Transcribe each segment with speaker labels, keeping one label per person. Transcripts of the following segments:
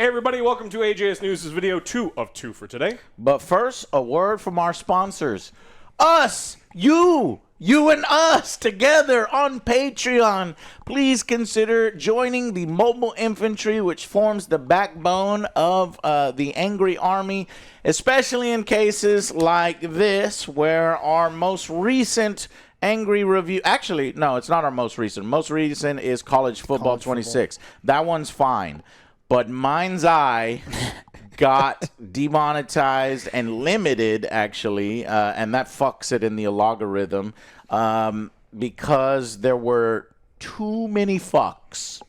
Speaker 1: Hey everybody, welcome to AJS News' video 2 of 2 for today.
Speaker 2: But first, a word from our sponsors. Us, you and us together on Patreon. Please consider joining the mobile infantry, which forms the backbone of the Angry Army, especially in cases like this, where our most recent Angry review. Actually, no, it's not our most recent. Most recent is College Football 26. That one's fine. But Mind's Eye got demonetized and limited, actually, and that fucks it in the algorithm because there were too many fucks.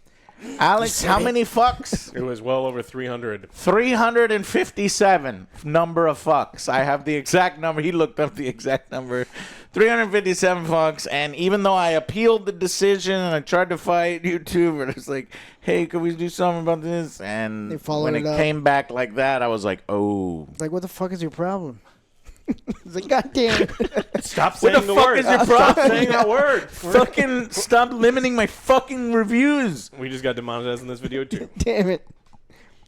Speaker 2: Alex, how many fucks?
Speaker 1: It was well over 300.
Speaker 2: 357 number of fucks. I have the exact number. He looked up the exact number. 357 fucks. And even though I appealed the decision and I tried to fight YouTube, and it's like, hey, could we do something about this? And when it came back like that, I was like, oh.
Speaker 3: Like, what the fuck is your problem? It's like, goddamn.
Speaker 1: Stop saying the word.
Speaker 2: What the fuck is your problem?
Speaker 1: Stop saying that word.
Speaker 2: Fucking stop limiting my fucking reviews.
Speaker 1: We just got demonetized in this video too.
Speaker 3: Damn it.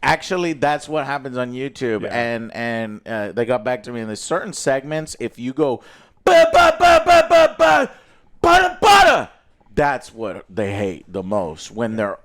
Speaker 2: Actually, that's what happens on YouTube.
Speaker 1: Yeah.
Speaker 2: And they got back to me. In there's certain segments, if you go, butter, that's what they hate the most, when they're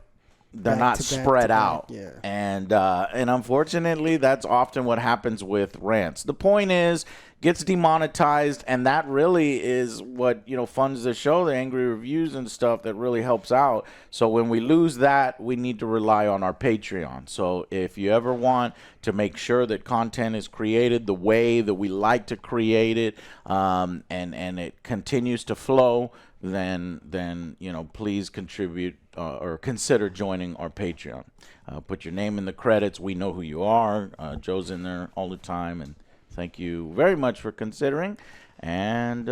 Speaker 2: not spread out.
Speaker 3: Yeah.
Speaker 2: And unfortunately, that's often what happens with rants. The point is, gets demonetized, and that really is what, funds the show, the angry reviews and stuff that really helps out. So when we lose that, we need to rely on our Patreon. So if you ever want to make sure that content is created the way that we like to create it, and it continues to flow, then please contribute or consider joining our Patreon. Put your name in the credits. We know who you are. Joe's in there all the time, and thank you very much for considering, and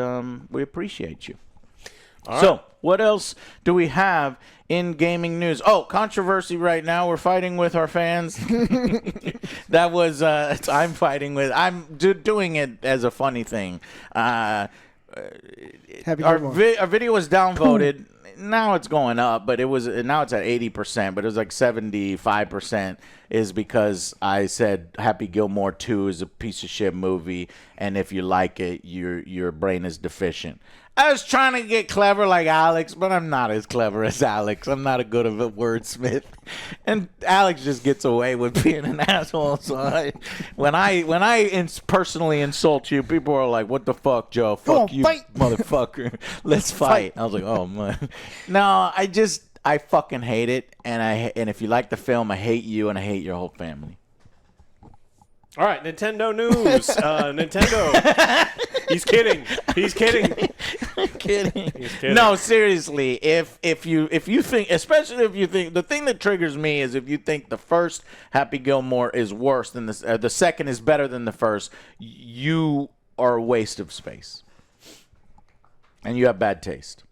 Speaker 2: we appreciate you. So, what else do we have in gaming news? Oh, controversy right now. We're fighting with our fans. That was, I'm fighting with, I'm doing it as a funny thing. Our video was downvoted. Now it's going up, but now it's at 80%, but it was like 75% is because I said Happy Gilmore 2 is a piece of shit movie, and if you like it, your brain is deficient. I was trying to get clever like Alex, but I'm not as clever as Alex. I'm not a good of a wordsmith, and Alex just gets away with being an asshole. So when I personally insult you, people are like, "What the fuck, Joe? Fuck you,
Speaker 3: fight.
Speaker 2: Motherfucker. Let's fight." I was like, "Oh man." No, I fucking hate it, and if you like the film, I hate you and I hate your whole family.
Speaker 1: All right, Nintendo news. Nintendo. He's kidding. He's kidding.
Speaker 2: He's kidding. No, seriously. If you think, especially if you think, the thing that triggers me is if you think the first Happy Gilmore is worse than the second is better than the first, you are a waste of space, and you have bad taste.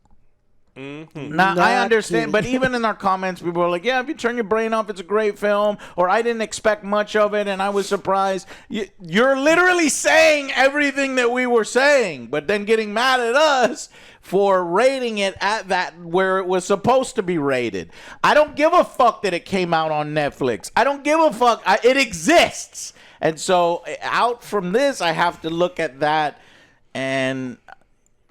Speaker 1: Mm-hmm.
Speaker 2: Now, I understand, but even in our comments, people were like, yeah, if you turn your brain off, it's a great film, or I didn't expect much of it, and I was surprised. You're literally saying everything that we were saying, but then getting mad at us for rating it at that where it was supposed to be rated. I don't give a fuck that it came out on Netflix. I don't give a fuck. It exists. And so out from this, I have to look at that, and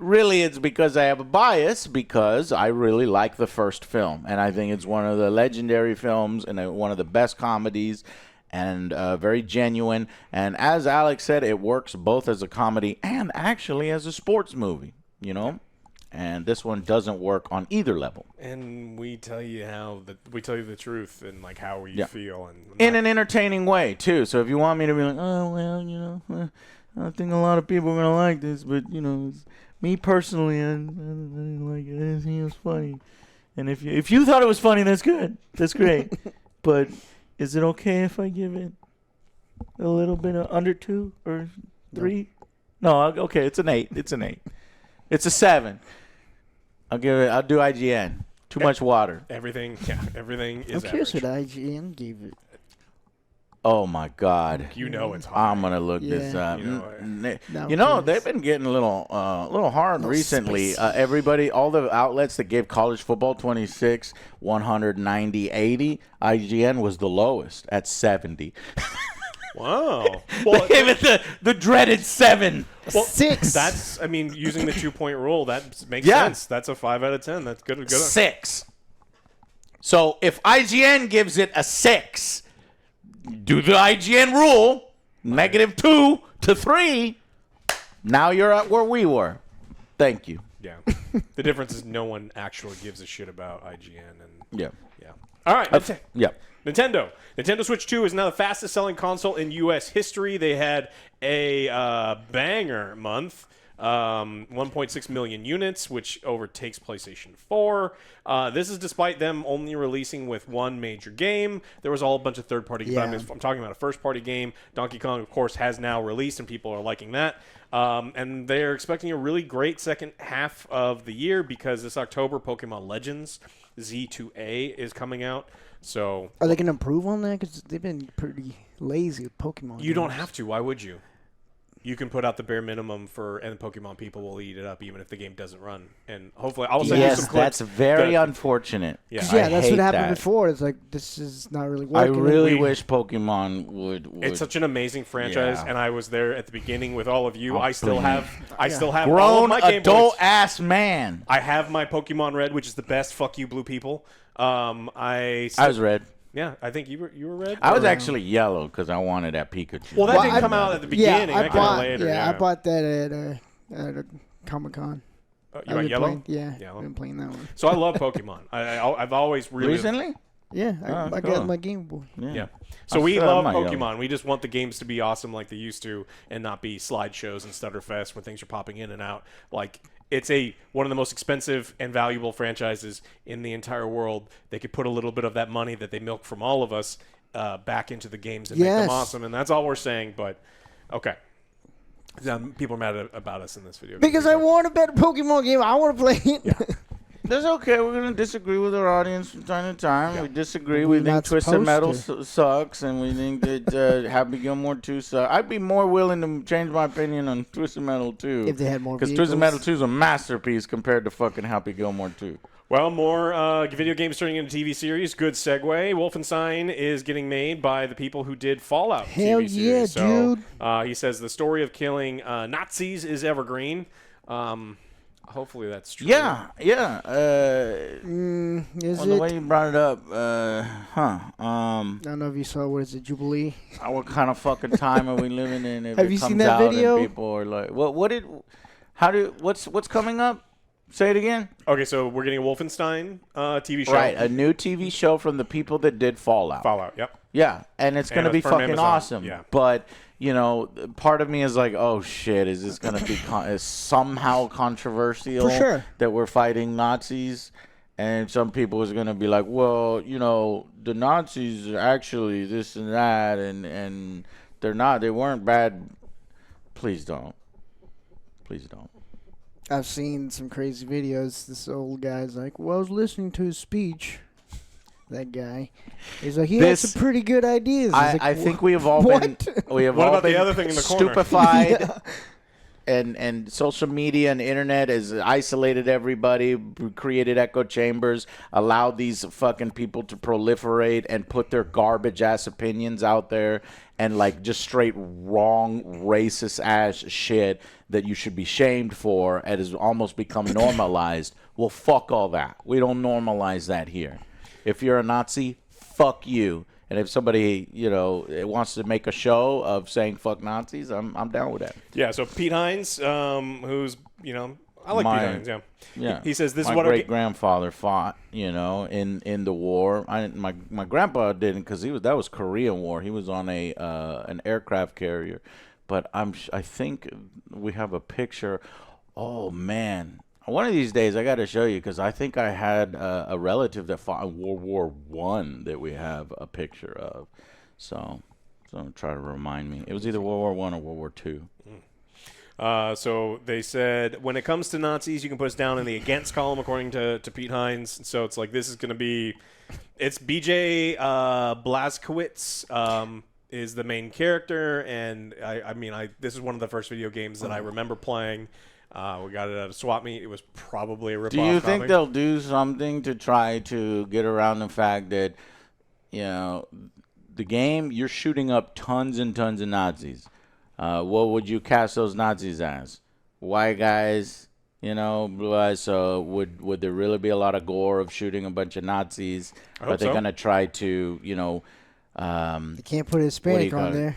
Speaker 2: really, it's because I have a bias, because I really like the first film, and I think it's one of the legendary films and one of the best comedies, and very genuine. And as Alex said, it works both as a comedy and actually as a sports movie, And this one doesn't work on either level.
Speaker 1: And we tell you the truth and like how we feel, and
Speaker 2: in an entertaining way too. So if you want me to be like, oh well, I think a lot of people are gonna like this, but it's me personally, I didn't like it. I didn't think it was funny. And if you thought it was funny, that's good. That's great. But is it okay if I give it a little bit of under 2 or 3? No, okay, it's an 8. It's an 8. It's a 7. I'll do IGN. Too much water.
Speaker 1: Everything is
Speaker 3: I'm curious
Speaker 1: average.
Speaker 3: what IGN gave it.
Speaker 2: Oh my God!
Speaker 1: You know it's high.
Speaker 2: I'm gonna look this up.
Speaker 3: No,
Speaker 2: They've been getting a little hard recently.
Speaker 3: spicy.
Speaker 2: Everybody, all the outlets that gave college football 26, 190, 80. IGN was the lowest at 70.
Speaker 1: Wow.
Speaker 2: They gave it the dreaded 7.
Speaker 1: Well,
Speaker 3: 6.
Speaker 1: That's, I mean, using the 2-point rule, that makes sense. That's a 5 out of 10. That's good.
Speaker 2: 6. So if IGN gives it a 6, do the IGN rule, -2 to 3. Now you're at where we were. Thank you.
Speaker 1: Yeah. The difference is no one actually gives a shit about IGN. And
Speaker 2: Yeah.
Speaker 1: All right.
Speaker 2: Yeah.
Speaker 1: Nintendo Switch 2 is now the fastest selling console in U.S. history. They had a banger month. 1.6 million units, which overtakes PlayStation 4. This is despite them only releasing with one major game. There was all a bunch of third-party games.
Speaker 3: Yeah.
Speaker 1: I'm talking about a first-party game. Donkey Kong, of course, has now released, and people are liking that. And they're expecting a really great second half of the year because this October, Pokemon Legends Z2A is coming out. So
Speaker 3: Are they going to improve on that? Because they've been pretty lazy with Pokemon.
Speaker 1: you don't have to. Why would you? You can put out the bare minimum and Pokemon people will eat it up even if the game doesn't run. And hopefully, I'll send you some clips.
Speaker 2: That's very unfortunate.
Speaker 1: Yeah.
Speaker 3: That's what happened
Speaker 2: that.
Speaker 3: before. It's like, this is not really
Speaker 2: I
Speaker 3: working.
Speaker 2: really wish Pokemon would.
Speaker 1: It's such an amazing franchise,
Speaker 2: Yeah.
Speaker 1: and I was there at the beginning with all of you.
Speaker 2: Oh,
Speaker 1: I still
Speaker 2: please.
Speaker 1: have all of
Speaker 2: grown
Speaker 1: my Game Boys.
Speaker 2: adult ass man.
Speaker 1: I have my Pokemon Red, which is the best. Fuck you, blue people.
Speaker 2: I was red.
Speaker 1: Yeah, I think you were red.
Speaker 2: I was actually yellow because I wanted that Pikachu.
Speaker 1: Well, that
Speaker 3: Well,
Speaker 1: didn't come out at the beginning.
Speaker 3: I
Speaker 1: that came out
Speaker 3: bought,
Speaker 1: later.
Speaker 3: I bought that at a Comic-Con.
Speaker 1: You got yellow.
Speaker 3: I've been playing that one.
Speaker 1: So I love Pokemon. I've always really
Speaker 2: Recently?
Speaker 3: Yeah, I
Speaker 2: cool.
Speaker 3: got my Game Boy.
Speaker 1: Yeah. So
Speaker 2: I
Speaker 1: we
Speaker 2: still
Speaker 1: love
Speaker 2: have my
Speaker 1: Pokemon.
Speaker 2: yellow.
Speaker 1: We just want the games to be awesome like they used to and not be slideshows and Stutterfest when things are popping in and out. Like, it's one of the most expensive and valuable franchises in the entire world. They could put a little bit of that money that they milk from all of us back into the games and make them awesome. And that's all we're saying. But, okay. People are mad about us in this video.
Speaker 3: Because I want a better Pokemon game. I want to play it.
Speaker 1: Yeah.
Speaker 2: That's okay. We're going to disagree with our audience from time to time. Yeah. We disagree. We
Speaker 3: We're
Speaker 2: think
Speaker 3: not
Speaker 2: Twisted Metal
Speaker 3: supposed
Speaker 2: sucks, and we think that Happy Gilmore 2 sucks. I'd be more willing to change my opinion on Twisted Metal 2.
Speaker 3: If they had more
Speaker 2: Because
Speaker 3: vehicles.
Speaker 2: Twisted Metal 2 is a masterpiece compared to fucking Happy Gilmore 2.
Speaker 1: Well, more video games turning into TV series. Good segue. Wolfenstein is getting made by the people who did Fallout
Speaker 3: Hell
Speaker 1: TV series.
Speaker 3: yeah,
Speaker 1: So,
Speaker 3: dude.
Speaker 1: he says the story of killing Nazis is evergreen. Hopefully that's true.
Speaker 2: Yeah.
Speaker 3: Is
Speaker 2: Well, the
Speaker 3: it?
Speaker 2: way you brought it up,
Speaker 3: I don't know if you saw, what is it, Jubilee?
Speaker 2: what kind of fucking time are we living in? If
Speaker 3: Have
Speaker 2: it
Speaker 3: you
Speaker 2: comes
Speaker 3: seen that
Speaker 2: out
Speaker 3: video?
Speaker 2: And people are like, what's coming up? Say it again.
Speaker 1: Okay, so we're getting a Wolfenstein TV show.
Speaker 2: Right, a new TV show from the people that did Fallout.
Speaker 1: Fallout, yep.
Speaker 2: Yeah, and it's going to be
Speaker 1: from
Speaker 2: fucking
Speaker 1: Amazon.
Speaker 2: awesome.
Speaker 1: Yeah.
Speaker 2: But, part of me is like, oh, shit, is this going to be is somehow controversial
Speaker 3: For sure.
Speaker 2: that we're fighting Nazis? And some people is going to be like, well, the Nazis are actually this and that, and they're not. They weren't bad. Please don't. Please don't.
Speaker 3: I've seen some crazy videos. This old guy's like, well, I was listening to his speech. That guy. He's like, he had some pretty good ideas.
Speaker 2: I think we have all been. We have
Speaker 1: What
Speaker 2: all
Speaker 1: about the
Speaker 2: been
Speaker 1: other thing in the corner?
Speaker 2: stupefied.
Speaker 3: Yeah.
Speaker 2: And social media and internet has isolated everybody, created echo chambers, allowed these fucking people to proliferate and put their garbage ass opinions out there, and like just straight wrong racist ass shit that you should be shamed for, and has almost become normalized. Well, fuck all that. We don't normalize that here. If you're a Nazi, fuck you. And if somebody, wants to make a show of saying fuck Nazis, I'm down with that.
Speaker 1: Yeah, so Pete Hines, who's, I like Pete Hines, yeah.
Speaker 2: Yeah.
Speaker 1: He says this
Speaker 2: my
Speaker 1: is what
Speaker 2: great grandfather fought, in the war. My grandpa didn't, because that was Korean War. He was on an aircraft carrier. But I think we have a picture. Oh man. One of these days, I got to show you, because I think I had a relative that fought in World War I that we have a picture of. So try to remind me. It was either World War I or World War II.
Speaker 1: So they said, when it comes to Nazis, you can put us down in the against column, according to Pete Hines. So it's like, this is going to be, it's BJ Blazkowicz. is the main character, and I mean, this is one of the first video games that I remember playing. We got it at a swap meet. It was probably a ripoff.
Speaker 2: Do you think they'll do something to try to get around the fact that, you know, the game, you're shooting up tons and tons of Nazis? What would you cast those Nazis as? White guys, you know, blue eyes. So would there really be a lot of gore of shooting a bunch of Nazis? Or are they going to try to, you know...
Speaker 3: they can't put Hispanic on there.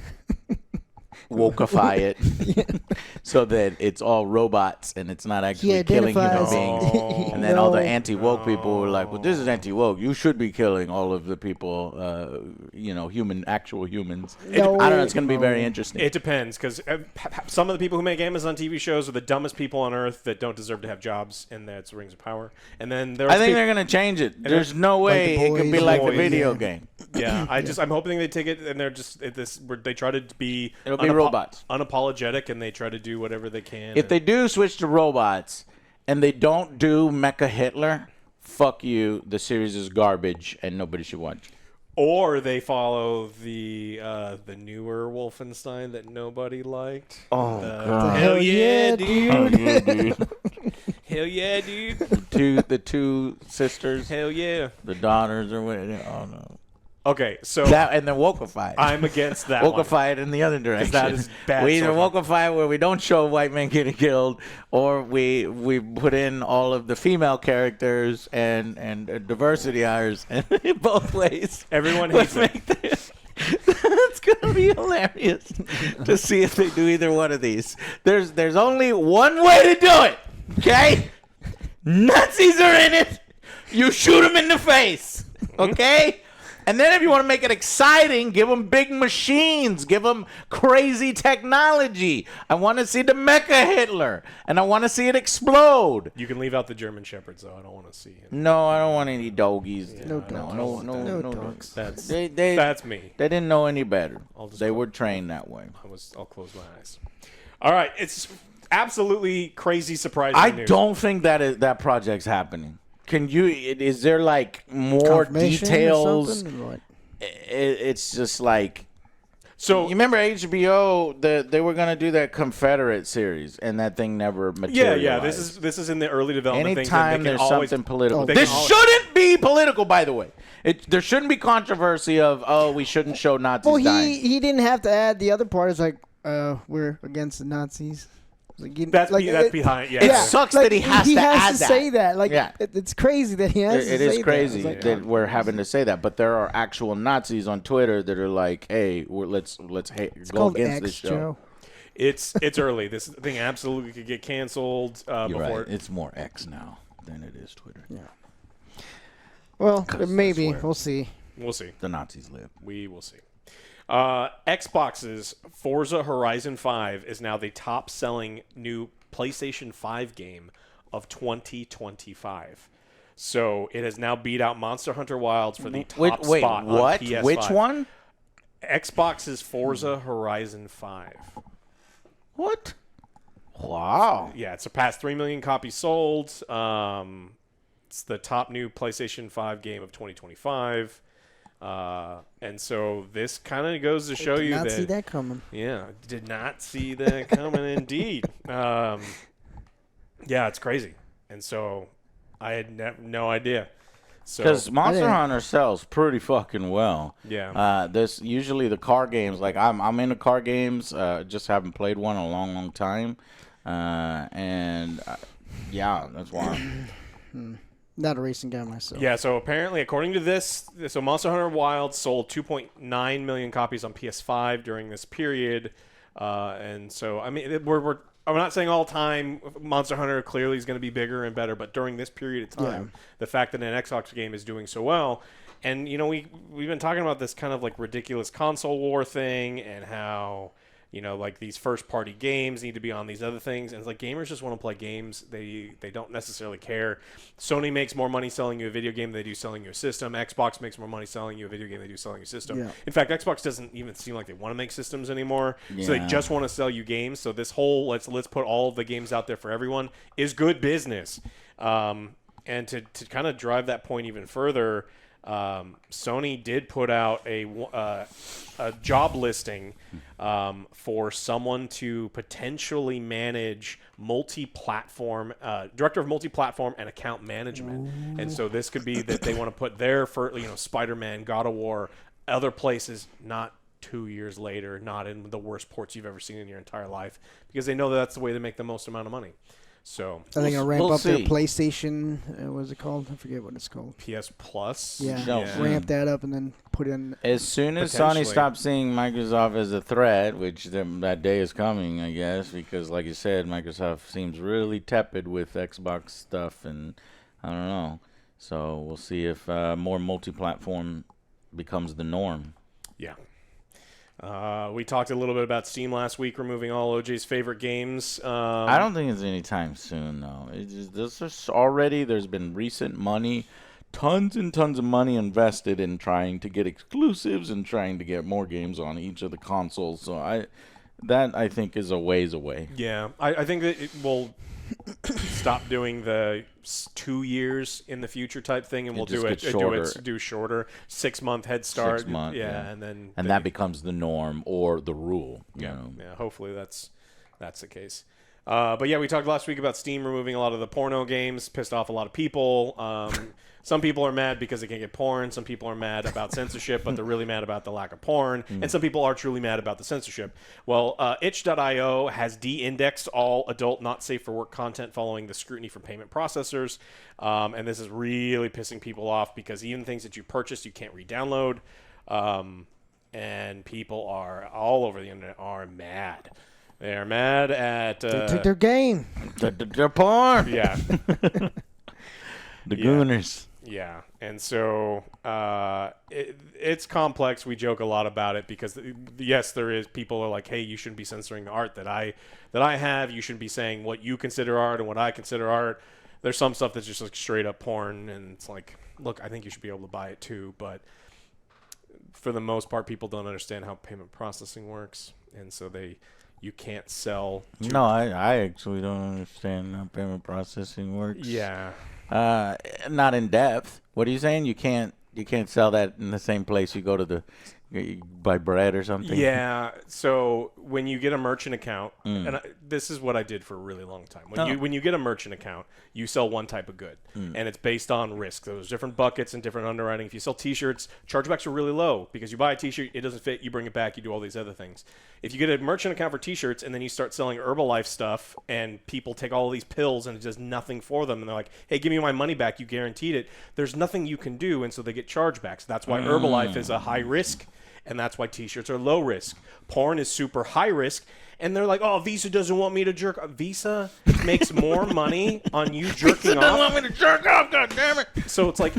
Speaker 2: Wokeify it so that it's all robots and it's not actually killing human beings. And then all the anti-woke people were like, well, this is anti-woke. You should be killing all of the people, you know, actual humans. I don't know. It's going to be very interesting.
Speaker 1: It depends, because some of the people who make Amazon TV shows are the dumbest people on earth that don't deserve to have jobs, and that's Rings of Power. And then
Speaker 2: I think they're going to change it. There's no way it could be like the video game.
Speaker 1: Yeah, I'm hoping they take it and they're just they try to be
Speaker 2: robots,
Speaker 1: unapologetic, and they try to do whatever they can.
Speaker 2: If they do switch to robots and they don't do Mecha Hitler, fuck you. The series is garbage and nobody should watch.
Speaker 1: Or they follow the newer Wolfenstein that nobody liked.
Speaker 2: Oh God!
Speaker 3: Hell yeah, dude!
Speaker 1: Hell yeah, dude!
Speaker 2: The two sisters.
Speaker 1: Hell yeah!
Speaker 2: The daughters or whatever. Oh no.
Speaker 1: Okay, so
Speaker 2: that and then wokeify.
Speaker 1: I'm against that.
Speaker 2: Wokeify it in the other direction.
Speaker 1: That is bad.
Speaker 2: We either wokeify where we don't show white men getting killed, or we put in all of the female characters and diversity hires, and both ways.
Speaker 1: Everyone hates it.
Speaker 2: It's gonna be hilarious to see if they do either one of these. There's only one way to do it. Okay, Nazis are in it. You shoot them in the face. Okay. And then if you want to make it exciting, give them big machines. Give them crazy technology. I want to see the Mecha Hitler. And I want to see it explode.
Speaker 1: You can leave out the German Shepherds, though. I don't want to see him.
Speaker 2: No, I don't want any doggies.
Speaker 1: Yeah,
Speaker 3: no
Speaker 2: dogs.
Speaker 1: That's me.
Speaker 2: They didn't know any better. They were trained that way.
Speaker 1: I'll close my eyes. All right. It's absolutely crazy surprising news.
Speaker 2: I don't think that project's happening. Is there like more details? It's just like, so you remember HBO? They were gonna do that Confederate series, and that thing never materialized.
Speaker 1: Yeah. This is in the early development.
Speaker 2: Anytime there's something political, this shouldn't be political. By the way, there shouldn't be controversy of we shouldn't show Nazis dying.
Speaker 3: He didn't have to add the other part. It's like we're against the Nazis.
Speaker 1: That's behind. Yeah,
Speaker 2: it sucks that he has to add that.
Speaker 3: Say that. Like, it's crazy that he has to say that.
Speaker 2: It is crazy that we're having to say that. But there are actual Nazis on Twitter that are like, "Hey, let's go against this show."
Speaker 1: It's early. This thing absolutely could get canceled. Before
Speaker 2: it's more X now than it is Twitter.
Speaker 3: Yeah. Well, maybe we'll see.
Speaker 1: We'll see.
Speaker 2: The Nazis live.
Speaker 1: We will see. Xbox's Forza Horizon 5 is now the top-selling new PlayStation 5 game of 2025. So it has now beat out Monster Hunter Wilds for the top spot on PS5.
Speaker 2: Which one?
Speaker 1: Xbox's Forza Horizon 5.
Speaker 2: What? Wow.
Speaker 1: Yeah, it surpassed 3 million copies sold. It's the top new PlayStation 5 game of 2025. And so this kind of goes to show you that...
Speaker 3: Did not see that coming.
Speaker 1: Yeah, did not see that coming indeed. Yeah, it's crazy. And so I had no idea.
Speaker 2: Because Monster Hunter sells pretty fucking well.
Speaker 1: Yeah.
Speaker 2: Usually the car games, like I'm into car games, just haven't played one in a long, long time. Yeah, that's why.
Speaker 3: Not a racing guy myself.
Speaker 1: Yeah, so apparently, according to this, Monster Hunter Wilds sold 2.9 million copies on PS5 during this period. And so, I mean, I'm not saying all time Monster Hunter clearly is going to be bigger and better, but during this period of time, the fact that an Xbox game is doing so well, and, you know, we've been talking about this kind of like ridiculous console war thing and how... You know, like these first-party games need to be on these other things. And it's like gamers just want to play games. They don't necessarily care. Sony makes more money selling you a video game than they do selling you a system. Xbox makes more money selling you a video game than they do selling you a system.
Speaker 3: Yeah.
Speaker 1: In fact, Xbox doesn't even seem like they want to make systems anymore. Yeah. So they just want to sell you games. So this whole let's put all of the games out there for everyone is good business. And to kind of drive that point even further, Sony did put out a job listing for someone to potentially manage multi-platform, director of multi-platform and account management. Ooh. And so this could be that they want to put their, Spider-Man, God of War, other places, not 2 years later, not in the worst ports you've ever seen in your entire life, because they know that's the way they make the most amount of money. So
Speaker 3: I think I'll ramp up their PlayStation. What's it called? I forget what it's called.
Speaker 1: PS Plus.
Speaker 3: Yeah. Ramp that up and then put in.
Speaker 2: As soon as Sony stops seeing Microsoft as a threat, which that day is coming, I guess, because like you said, Microsoft seems really tepid with Xbox stuff, and I don't know. So we'll see if more multi-platform becomes the norm.
Speaker 1: Yeah. We talked a little bit about Steam last week, removing all OJ's favorite games.
Speaker 2: I don't think it's anytime soon, though. There's been recent money, tons and tons of money invested in trying to get exclusives and trying to get more games on each of the consoles. So I think is a ways away.
Speaker 1: Yeah, I think that it will stop doing the 2 years in the future type thing, and we'll do shorter 6 month head start.
Speaker 2: 6 months,
Speaker 1: yeah, and then
Speaker 2: that becomes the norm or the rule.
Speaker 1: Yeah, hopefully that's the case. But yeah, we talked last week about Steam removing a lot of the porno games, pissed off a lot of people. Some people are mad because they can't get porn. Some people are mad about censorship, but they're really mad about the lack of porn. And some people are truly mad about the censorship. Well, itch.io has de-indexed all adult not safe for work content following the scrutiny from payment processors. And this is really pissing people off because even things that you purchased, you can't re-download. And people are all over the internet are mad. They are mad at...
Speaker 3: they took their game.
Speaker 2: Their porn.
Speaker 1: Yeah.
Speaker 2: The Gooners.
Speaker 1: Yeah, and so it's complex. We joke a lot about it because yes, there is people are like, hey, you shouldn't be censoring the art that I have. You shouldn't be saying what you consider art and what I consider art. There's some stuff that's just like straight up porn, and it's like, look, I think you should be able to buy it too, but for the most part, people don't understand how payment processing works, and so you can't sell.
Speaker 2: No, I actually don't understand how payment processing works.
Speaker 1: Yeah.
Speaker 2: Not in depth. What are you saying? You can't sell that in the same place you go to you buy bread or something?
Speaker 1: Yeah. So when you get a merchant account, and this is what I did for a really long time. When you get a merchant account, you sell one type of good, and it's based on risk. There's different buckets and different underwriting. If you sell T-shirts, chargebacks are really low because you buy a T-shirt, it doesn't fit, you bring it back, you do all these other things. If you get a merchant account for T-shirts and then you start selling Herbalife stuff and people take all of these pills and it does nothing for them and they're like, hey, give me my money back, you guaranteed it. There's nothing you can do, and so they get chargebacks. That's why Herbalife is a high risk. And that's why T-shirts are low risk. Porn is super high risk. And they're like, oh, Visa doesn't want me to jerk off. Visa makes more money on you jerking off.
Speaker 2: Doesn't want me to jerk off, goddammit.
Speaker 1: So it's like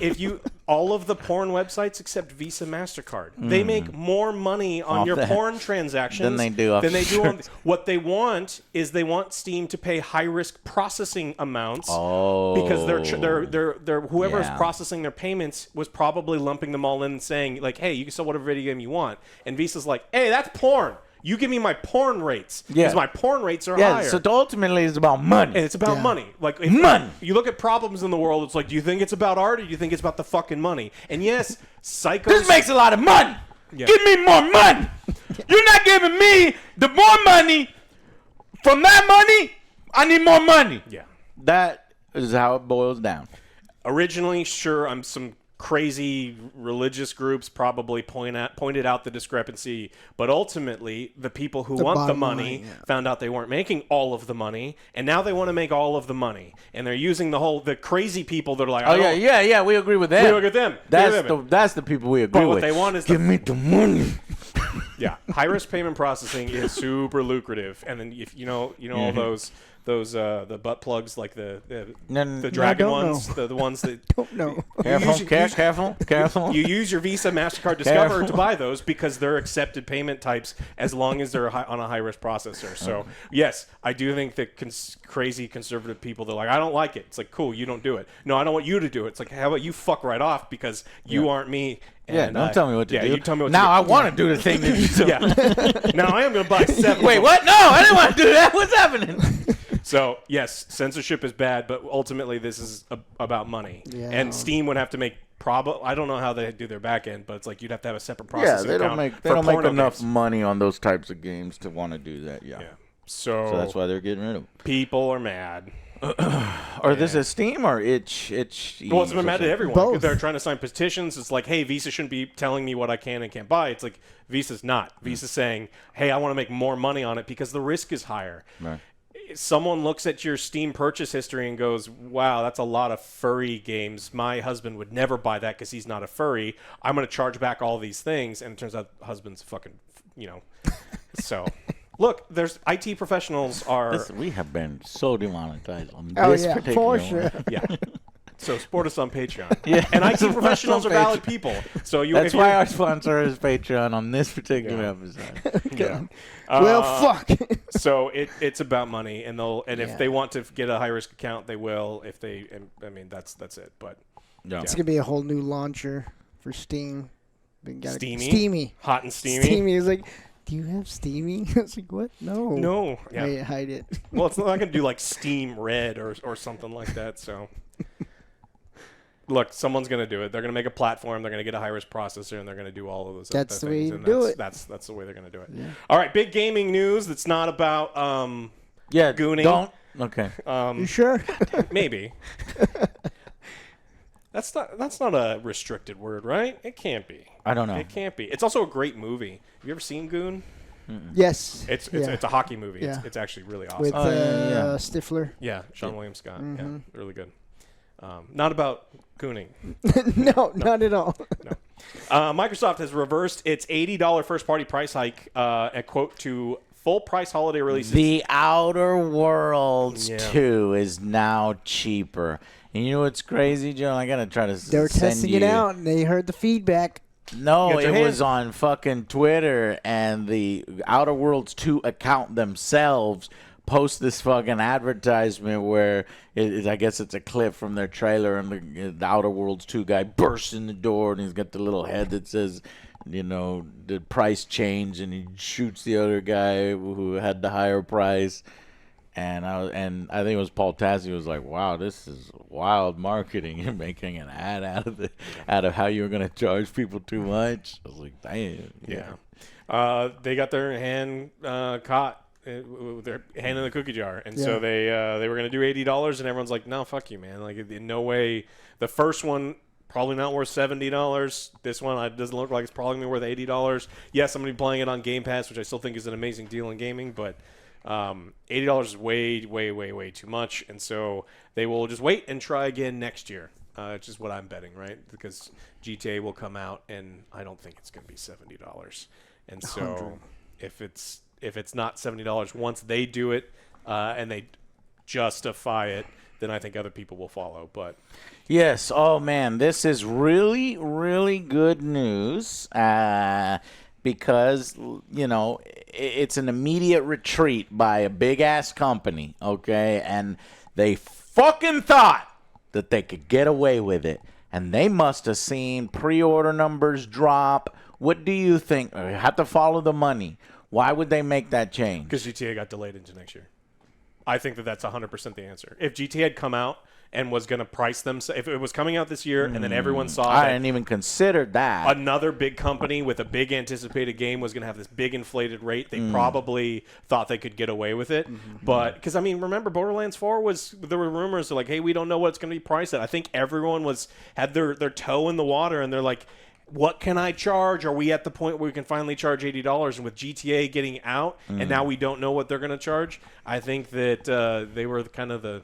Speaker 1: all of the porn websites except Visa, MasterCard, they make more money on
Speaker 2: off
Speaker 1: your
Speaker 2: that
Speaker 1: porn transactions
Speaker 2: than they do
Speaker 1: on what they want is they want Steam to pay high risk processing amounts.
Speaker 2: Oh.
Speaker 1: Because they're whoever's processing their payments was probably lumping them all in and saying like, hey, you can sell whatever video game you want. And Visa's like, hey, that's porn. You give me my porn rates because my porn rates are higher.
Speaker 2: So ultimately it's about money.
Speaker 1: And it's about money. Like
Speaker 2: money.
Speaker 1: You look at problems in the world, it's like, do you think it's about art or do you think it's about the fucking money? And yes, psychos...
Speaker 2: This makes a lot of money. Yeah. Give me more money. You're not giving me the more money. From that money, I need more money.
Speaker 1: Yeah.
Speaker 2: That is how it boils down.
Speaker 1: Originally, sure, some crazy religious groups probably pointed out the discrepancy, but ultimately the people who want the money found out they weren't making all of the money, and now they want to make all of the money, and they're using the crazy people that are like,
Speaker 2: we agree with them.
Speaker 1: We agree with them.
Speaker 2: That's the people we agree with.
Speaker 1: But what they want is
Speaker 2: give me the money.
Speaker 1: Yeah, high risk payment processing is super lucrative, and then if you know all those the butt plugs, like the dragon ones, the ones that
Speaker 3: don't know.
Speaker 2: Careful.
Speaker 1: You use your Visa, MasterCard, Discover to buy those because they're accepted payment types as long as they're on a high risk processor. So yes, I do think that crazy conservative people, they're like, I don't like it. It's like, cool, you don't do it. No, I don't want you to do it. It's like, how about you fuck right off because you aren't me.
Speaker 2: And don't tell me what to do.
Speaker 1: You tell me what
Speaker 2: now
Speaker 1: to do.
Speaker 2: I want to do the thing that you do.
Speaker 1: Yeah. Now I am going to buy 7.
Speaker 2: Wait, what? No, I didn't want to do that. What's happening?
Speaker 1: So, yes, censorship is bad, but ultimately this is about money.
Speaker 3: Yeah.
Speaker 1: And Steam would have to make I don't know how they do their back end, but it's like you'd have to have a separate
Speaker 2: Yeah,
Speaker 1: processing
Speaker 2: they don't
Speaker 1: account
Speaker 2: make
Speaker 1: for porno
Speaker 2: enough
Speaker 1: games.
Speaker 2: money on those types of games to want to do that. Yeah.
Speaker 1: So
Speaker 2: that's why they're getting rid of them.
Speaker 1: People are mad.
Speaker 2: Or this is Steam or itch.
Speaker 1: Well, it's been mad at everyone.
Speaker 3: Both.
Speaker 1: They're trying to sign petitions. It's like, hey, Visa shouldn't be telling me what I can and can't buy. It's like Visa's not. Visa's saying, hey, I want to make more money on it because the risk is higher.
Speaker 2: Right.
Speaker 1: Someone looks at your Steam purchase history and goes, wow, that's a lot of furry games. My husband would never buy that because he's not a furry. I'm going to charge back all these things. And it turns out husband's fucking, so... Look, there's IT professionals are...
Speaker 2: We have been so demonetized on
Speaker 3: Oh,
Speaker 2: this
Speaker 3: yeah,
Speaker 2: particular
Speaker 3: for sure.
Speaker 2: one.
Speaker 1: Yeah. So support us on Patreon.
Speaker 2: Yeah.
Speaker 1: And IT
Speaker 2: Support us
Speaker 1: professionals are
Speaker 2: on
Speaker 1: valid
Speaker 2: Patreon.
Speaker 1: people. So
Speaker 2: That's why our sponsor is Patreon on this particular episode.
Speaker 1: Yeah.
Speaker 3: Well, fuck.
Speaker 1: So it's about money, and if
Speaker 3: Yeah.
Speaker 1: they want to get a high risk account, they will. If they, that's it. But
Speaker 2: Yeah.
Speaker 3: It's gonna be a whole new launcher for Steam.
Speaker 1: Steamy? Hot and steamy.
Speaker 3: Steamy is like, do you have Steamy? I was like, what? No.
Speaker 1: No. Yeah.
Speaker 3: I hide it.
Speaker 1: Well, it's not going to do like Steam Red or something like that. So, look, someone's going to do it. They're going to make a platform. They're going to get a high-risk processor, and they're going to do all of those.
Speaker 3: That's
Speaker 1: other
Speaker 3: the way
Speaker 1: things,
Speaker 3: you
Speaker 1: and
Speaker 3: do it.
Speaker 1: That's the way they're going to do it.
Speaker 3: Yeah.
Speaker 1: All right, big gaming news. That's not about gooning.
Speaker 2: Don't. Okay.
Speaker 3: You sure?
Speaker 1: Maybe. That's not a restricted word, right? It can't be.
Speaker 2: I don't know.
Speaker 1: It can't be. It's also a great movie. Have you ever seen Goon?
Speaker 3: Yes.
Speaker 1: It's
Speaker 3: Yeah.
Speaker 1: a hockey movie.
Speaker 3: Yeah.
Speaker 1: It's actually really awesome.
Speaker 3: With
Speaker 2: yeah.
Speaker 3: Stifler.
Speaker 1: Yeah, Sean William Scott.
Speaker 3: Mhm.
Speaker 1: Yeah, really good. Not about gooning.
Speaker 3: No, not at all.
Speaker 1: Microsoft has reversed its $80 first-party price hike, a quote, to full-price holiday releases.
Speaker 2: The Outer Worlds
Speaker 1: Yeah.
Speaker 2: 2 is now cheaper. And you know what's crazy, Joe? I gotta try to
Speaker 3: They were
Speaker 2: send
Speaker 3: testing
Speaker 2: you.
Speaker 3: it out, and they heard the feedback.
Speaker 2: No,
Speaker 1: You got your
Speaker 2: it was
Speaker 1: hand-
Speaker 2: on fucking Twitter, and the Outer Worlds 2 account themselves post this fucking advertisement where I guess it's a clip from their trailer, and the Outer Worlds 2 guy bursts in the door, and he's got the little head that says, the price change, and he shoots the other guy who had the higher price. And I think it was Paul Tassi was like, "Wow, this is wild marketing. You're making an ad out of how you're going to charge people too much." I was like, "Damn."
Speaker 1: Yeah. They got their hand caught with their hand in the cookie jar, and so they were going to do $80, and everyone's like, "No, fuck you, man! Like, in no way." The first one probably not worth $70. This one it doesn't look like it's probably going to be worth $80. Yes, I'm going to be playing it on Game Pass, which I still think is an amazing deal in gaming, but $80 is way, way, way, way too much, and so they will just wait and try again next year. Which is what I'm betting, right? Because GTA will come out, and I don't think it's going to be $70. And so, if it's not $70 once they do it and they justify it, then I think other people will follow. But
Speaker 2: yes, oh man, this is really, really good news. Because, it's an immediate retreat by a big-ass company, okay? And they fucking thought that they could get away with it. And they must have seen pre-order numbers drop. What do you think? You have to follow the money. Why would they make that change?
Speaker 1: because GTA got delayed into next year. I think that's 100% the answer. If GTA had come out and was going to price them, if it was coming out this year and then everyone saw
Speaker 2: I
Speaker 1: that
Speaker 2: didn't even consider that.
Speaker 1: another big company with a big anticipated game was going to have this big inflated rate, they probably thought they could get away with it. But because remember Borderlands 4 there were rumors of like, hey, we don't know what it's going to be priced at. I think everyone had their toe in the water, and they're like, what can I charge? Are we at the point where we can finally charge $80? And with GTA getting out, and now we don't know what they're going to charge, I think that they were kind of the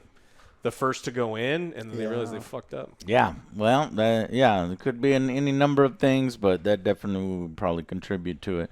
Speaker 1: first to go in, and then they realized they fucked up.
Speaker 2: Yeah, well, it could be any number of things, but that definitely would probably contribute to it.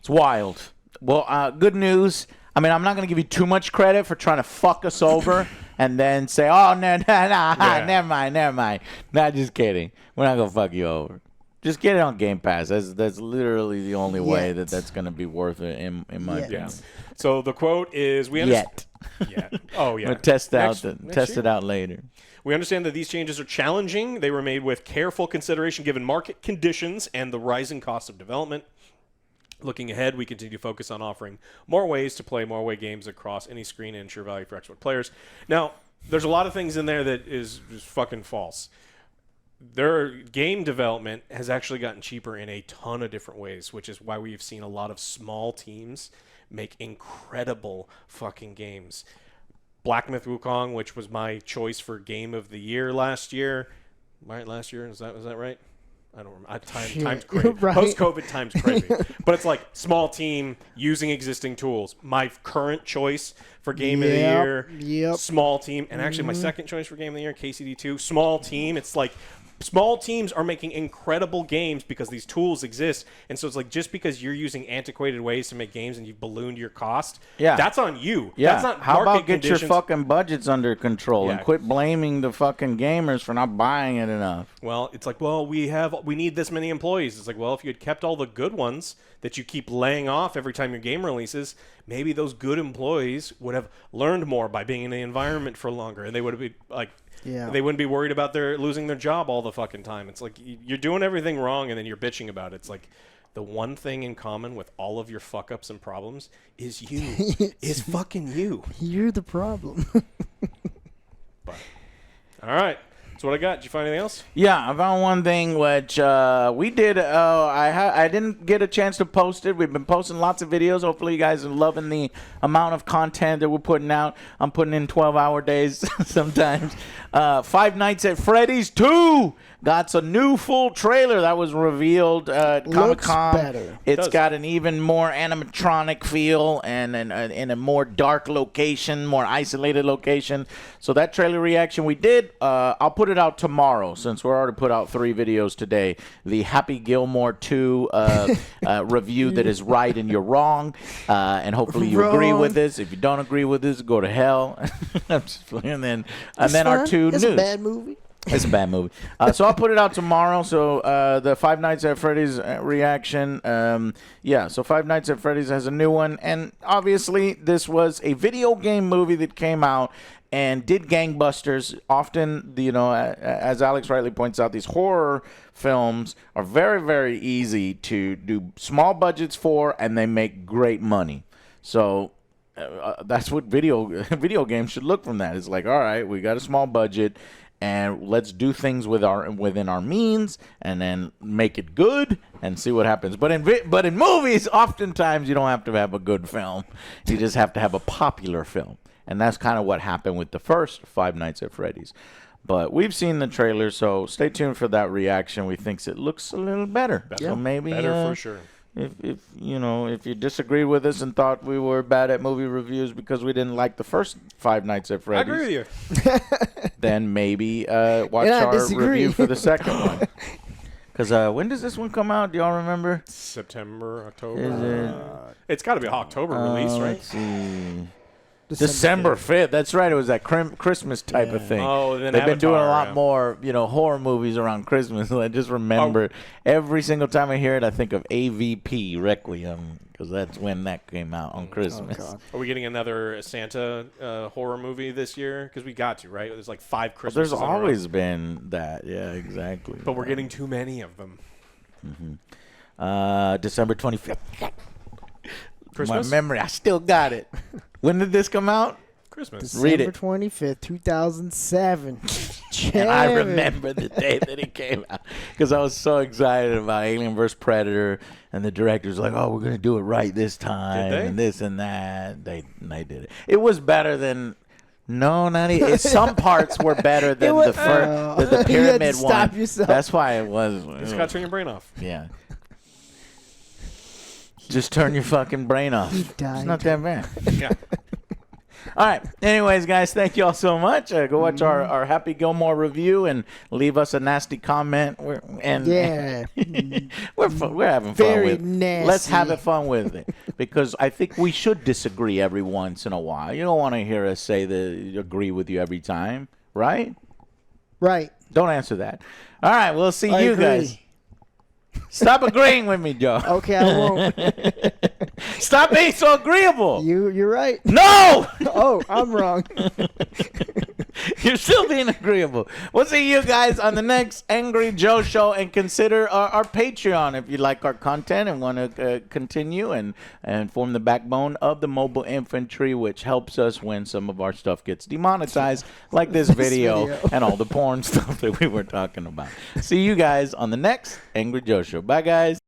Speaker 2: It's wild. Well, good news. I mean, I'm not going to give you too much credit for trying to fuck us over and then say, oh, no, never mind. Not just kidding. We're not going to fuck you over. Just get it on Game Pass. That's literally the only way that's going to be worth it, in my opinion.
Speaker 1: So the quote is, we understand. Yeah. Oh, yeah.
Speaker 2: We'll test
Speaker 1: Next
Speaker 2: it out later.
Speaker 1: We understand that these changes are challenging. They were made with careful consideration given market conditions and the rising cost of development. Looking ahead, we continue to focus on offering more ways to play more way games across any screen and ensure value for expert players. Now, there's a lot of things in there that is just fucking false. their game development has actually gotten cheaper in a ton of different ways, which is why we've seen a lot of small teams make incredible fucking games. Black Myth Wukong, which was my choice for Game of the Year last year. Right, last year? Was that right? I don't remember. Time's crazy.
Speaker 3: Right.
Speaker 1: Post-COVID, time's crazy. But it's like small team using existing tools. My current choice for Game of the Year, small team. And actually my second choice for Game of the Year, KCD2, small team. It's like small teams are making incredible games because these tools exist. And so it's like just because you're using antiquated ways to make games and you've ballooned your cost, that's on you.
Speaker 2: Yeah.
Speaker 1: That's not
Speaker 2: How
Speaker 1: market
Speaker 2: about get
Speaker 1: conditions.
Speaker 2: your fucking budgets under control and quit blaming the fucking gamers for not buying it enough?
Speaker 1: Well, it's like, well, we need this many employees. It's like, well, if you had kept all the good ones that you keep laying off every time your game releases, maybe those good employees would have learned more by being in the environment for longer, and they would have been like, they wouldn't be worried about losing their job all the fucking time. It's like you're doing everything wrong, and then you're bitching about it. It's like the one thing in common with all of your fuck ups and problems is you. Is fucking you.
Speaker 3: You're the problem.
Speaker 1: But, all right. That's what I got. Did you find anything else?
Speaker 2: Yeah, I found one thing which we did. I didn't get a chance to post it. We've been posting lots of videos. Hopefully, you guys are loving the amount of content that we're putting out. I'm putting in 12-hour days sometimes. Five Nights at Freddy's 2 got a new full trailer that was revealed at Comic-Con.
Speaker 3: Looks better.
Speaker 2: It's got an even more animatronic feel and in a more dark location, more isolated location. So that trailer reaction we did, I'll put it out tomorrow since we're already put out 3 videos today. The Happy Gilmore 2 review that is right and you're wrong. And hopefully you agree with this. If you don't agree with this, go to hell. I'm just playing. And then our 2
Speaker 3: It's
Speaker 2: news.
Speaker 3: a bad movie.
Speaker 2: It's a bad movie. So I'll put it out tomorrow. So the Five Nights at Freddy's reaction. So Five Nights at Freddy's has a new one. And obviously this was a video game movie that came out and did gangbusters. Often, as Alex rightly points out, these horror films are very, very easy to do small budgets for, and they make great money. So that's what video games should look from that. It's like, all right, we got a small budget, and let's do things within our means, and then make it good and see what happens. But in movies, oftentimes you don't have to have a good film; you just have to have a popular film, and that's kind of what happened with the first Five Nights at Freddy's. But we've seen the trailer, so stay tuned for that reaction. We think it looks a little better. So maybe
Speaker 1: better for sure.
Speaker 2: If you disagree with us and thought we were bad at movie reviews because we didn't like the first Five Nights at Freddy's,
Speaker 1: I agree with you.
Speaker 2: then maybe watch our review for the second one. Because when does this one come out? Do y'all remember?
Speaker 1: September, October.
Speaker 2: Is it?
Speaker 1: It's got to be an October release, right?
Speaker 2: Let's see. December 5th. That's right. It was that Christmas type of thing.
Speaker 1: Oh, then
Speaker 2: they've been doing a
Speaker 1: Avatar,
Speaker 2: lot more, horror movies around Christmas. I just remember every single time I hear it, I think of AVP Requiem because that's when that came out on Christmas.
Speaker 3: God.
Speaker 1: Are we getting another Santa horror movie this year? Because we got to, right? There's like 5 Christmases.
Speaker 2: There's always been that. Yeah, exactly.
Speaker 1: But we're getting too many of them.
Speaker 2: Mm-hmm. December 25th.
Speaker 1: Christmas?
Speaker 2: My memory, I still got it. When did this come out?
Speaker 1: Christmas.
Speaker 2: Read it.
Speaker 3: December 25th, 2007.
Speaker 2: And I remember the day that it came out because I was so excited about Alien vs. Predator, and the director's like, "Oh, we're gonna do it right this time," and this and that. They did it. It was better than. No, not even. Some parts were better than the first, the pyramid
Speaker 3: you
Speaker 2: one.
Speaker 3: had to stop yourself.
Speaker 2: That's why it was.
Speaker 1: You just gotta turn your brain off.
Speaker 2: Yeah. Just turn your fucking brain off.
Speaker 3: He died.
Speaker 2: It's not that bad.
Speaker 1: Yeah.
Speaker 2: All right. Anyways, guys, thank you all so much. Go watch our Happy Gilmore review and leave us a nasty comment. We're having fun
Speaker 3: Very
Speaker 2: with it.
Speaker 3: nasty.
Speaker 2: Let's have it fun with it because I think we should disagree every once in a while. You don't want to hear us say that agree with you every time, right?
Speaker 3: Right.
Speaker 2: Don't answer that. All right. We'll see
Speaker 3: I
Speaker 2: you
Speaker 3: agree.
Speaker 2: guys. Stop agreeing with me, Joe.
Speaker 3: Okay, I won't.
Speaker 2: Stop being so agreeable.
Speaker 3: You're right.
Speaker 2: No!
Speaker 3: Oh, I'm wrong.
Speaker 2: You're still being agreeable. We'll see you guys on the next Angry Joe show, and consider our Patreon if you like our content and want to continue and form the backbone of the mobile infantry, which helps us when some of our stuff gets demonetized, like this video and all the porn stuff that we were talking about. See you guys on the next Angry Joe show. Bye, guys.